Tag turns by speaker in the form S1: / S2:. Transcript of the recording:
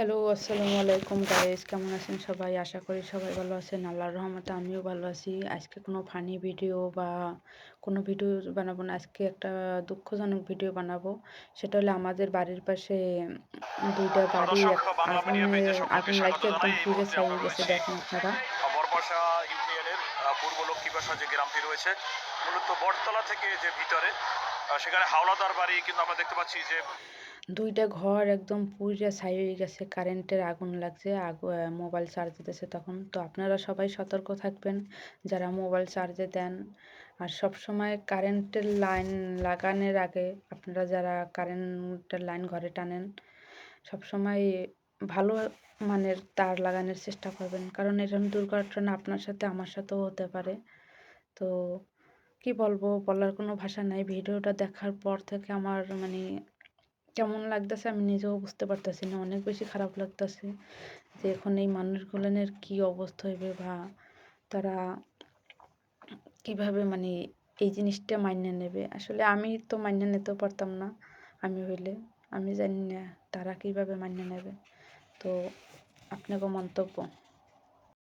S1: Hello, আসসালামু আলাইকুম guys. কেমন আছেন সবাই? আশা করি সবাই ভালো আছেন। আল্লাহর রহমতে আমিও ভালো আছি। আজকে কোনো ফানি ভিডিও বা কোনো ভিডিও বানাবো না। আজকে একটা দুঃখজনক ভিডিও বানাবো। সেটা হলো আমাদের বাড়ির পাশে ২ টা
S2: প্রিয়
S1: বাড়ি
S2: দর্শক, বাংলা মিডিয়া পেজে সকলকে
S1: আগুন
S2: স্বাগত
S1: লাইগা একদম
S2: জানাই। এই
S1: পুইরা
S2: মুহূর্তে
S1: ছাই
S2: আমরা
S1: হয়ে গেছে
S2: রয়েছি
S1: দেখেন আপনারা।
S2: বড়বাসা ইউনিয়নের পূর্ব লক্ষ্মীবাসা যে গ্রামটি রয়েছে, মূলত বটতলা থেকে যে ভিতরে সেখানে হাওলাদার বাড়ি কিন্তু আমরা দেখতে পাচ্ছি যে
S1: ২ টা ঘর একদম পুইরা ছাই হয়ে গেছে। কারেন্টের আগুন লাগছে। মোবাইল চার্জ দিতেছে তখন। তো আপনারা সবাই সতর্ক থাকবেন যারা মোবাইল চার্জে দেন। আর সবসময় কারেন্টের লাইন লাগানোর আগে আপনারা যারা কারেন্টের লাইন ঘরে টানেন, সবসময় ভালো মানের তার লাগানোর চেষ্টা করবেন। কারণ এরকম দুর্ঘটনা আপনার সাথে আমার সাথেও হতে পারে। তো কি বলবো? বলার কোনো ভাষা নাই। ভিডিওটা দেখার পর থেকে আমার মানে কেমন লাগতেছে আমি নিজেও বুঝতে পারতেছি না। অনেক বেশি খারাপ লাগতেছে যে এখন এই মানুষগুলানের কি অবস্থা হইবে বা তারা কিভাবে মানে এই জিনিসটা মাইন্যা নেবে। আসলে আমি তো মাইন্যা নিতেও পারতাম না। আমি হইলে। আমি জানি না তারা কিভাবে মাইন্যা নেবে। তো আপনাকে মন্তব্য।